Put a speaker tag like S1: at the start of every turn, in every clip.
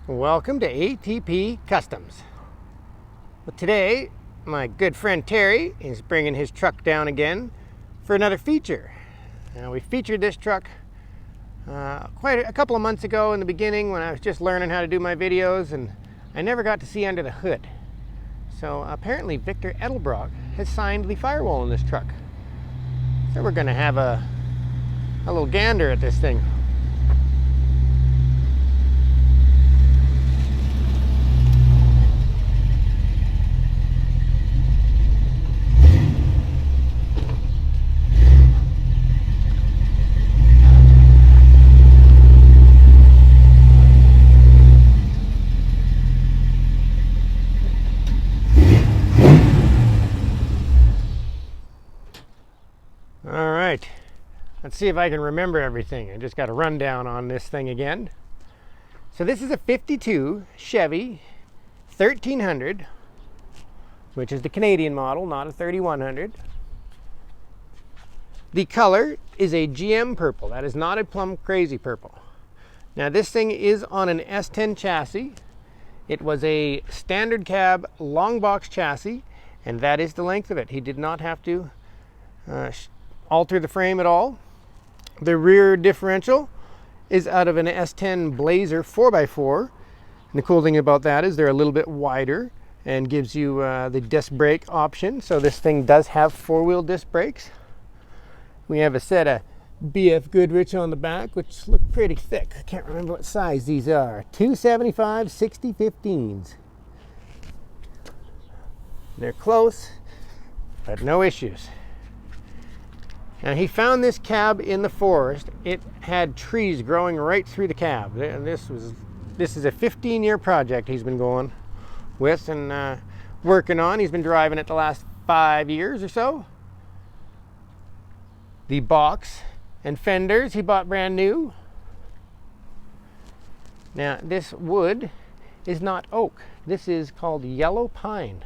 S1: Welcome to ATP Customs. Well, today, my good friend Terry is bringing his truck down again for another feature. Now, we featured this truck quite a couple of months ago in the beginning when I was just learning how to do my videos, and I never got to see under the hood. So apparently Victor Edelbrock has signed the firewall in this truck. So we're going to have a little gander at this thing. All right, let's see if I can remember everything. I just got a rundown on this thing again. So this is a 52 Chevy 1300, which is the Canadian model, not a 3100. The color is a GM purple. That is not a plum crazy purple. Now this thing is on an S10 chassis. It was a standard cab long box chassis, and that is the length of it. He did not have to alter the frame at all. The rear differential is out of an S10 Blazer 4x4. And the cool thing about that is they're a little bit wider and gives you the disc brake option. So this thing does have four-wheel disc brakes. We have a set of BF Goodrich on the back, which look pretty thick. I can't remember what size these are. 275 60/15s. They're close, but no issues. Now he found this cab in the forest. It had trees growing right through the cab. This is a 15-year project he's been going with and working on. He's been driving it the last 5 years or so. The box and fenders he bought brand new. Now this wood is not oak. This is called yellow pine.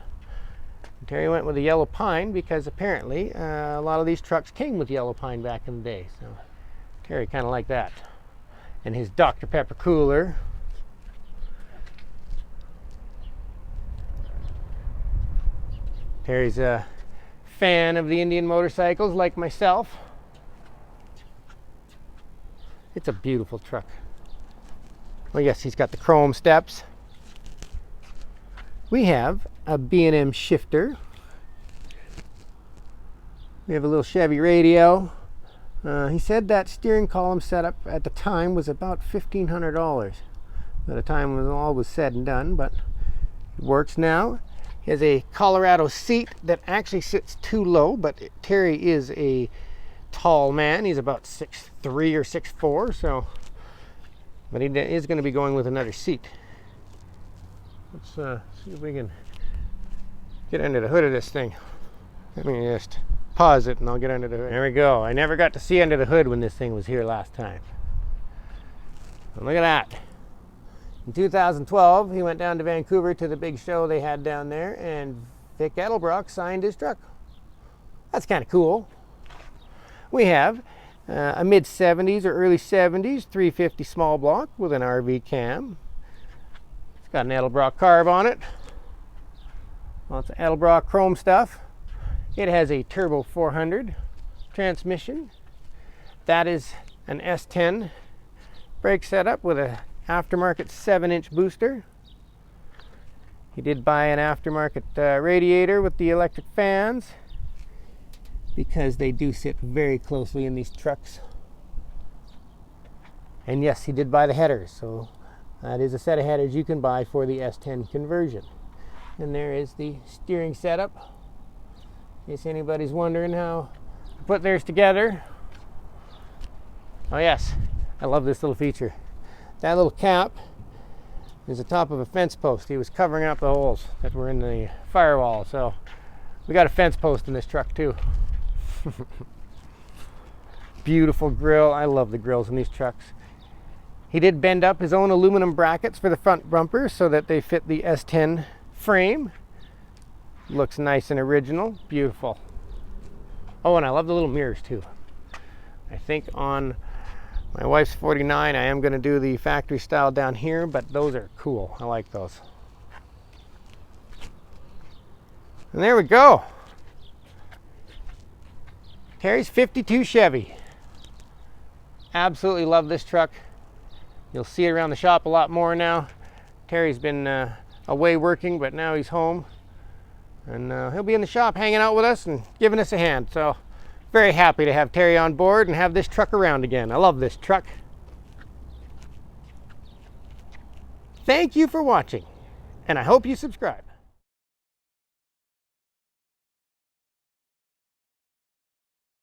S1: Terry went with the yellow pine because apparently a lot of these trucks came with yellow pine back in the day. So Terry kind of liked that. And his Dr. Pepper cooler. Terry's a fan of the Indian motorcycles like myself. It's a beautiful truck. Well, yes, he's got the chrome steps. We have a B&M shifter. We have a little Chevy radio. He said that steering column setup at the time was about $1,500 by the time when all was said and done, but it works now. He has a Colorado seat that actually sits too low, but Terry is a tall man. He's about 6'3" or 6'4", so, but he is going to be going with another seat. Let's see if we can get under the hood of this thing. Let me just pause it and I'll get under the hood. There we go. I never got to see under the hood when this thing was here last time. And look at that. In 2012, he went down to Vancouver to the big show they had down there, and Vic Edelbrock signed his truck. That's kind of cool. We have a mid-70s or early 70s 350 small block with an RV cam. It's got an Edelbrock carb on it. Lots of Edelbrock chrome stuff. It has a turbo 400 transmission. That is an S10 brake setup with a aftermarket 7-inch booster. He did buy an aftermarket radiator with the electric fans because they do sit very closely in these trucks. And yes, he did buy the headers, so that is a set of headers you can buy for the S10 conversion. And there is the steering setup, in case anybody's wondering how to put theirs together. Oh yes, I love this little feature. That little cap is the top of a fence post. He was covering up the holes that were in the firewall, so we got a fence post in this truck too. Beautiful grill. I love the grills in these trucks. He did bend up his own aluminum brackets for the front bumper so that they fit the S10 frame. Looks nice and original. Beautiful. Oh, and I love the little mirrors too. I think on My wife's 49. I am going to do the factory style down here, but those are cool. I like those. And there we go. Terry's 52 Chevy. Absolutely love this truck. You'll see it around the shop a lot more now. Terry's been away working, but now he's home. And he'll be in the shop hanging out with us and giving us a hand. So very happy to have Terry on board and have this truck around again. I love this truck. Thank you for watching, and I hope you subscribe.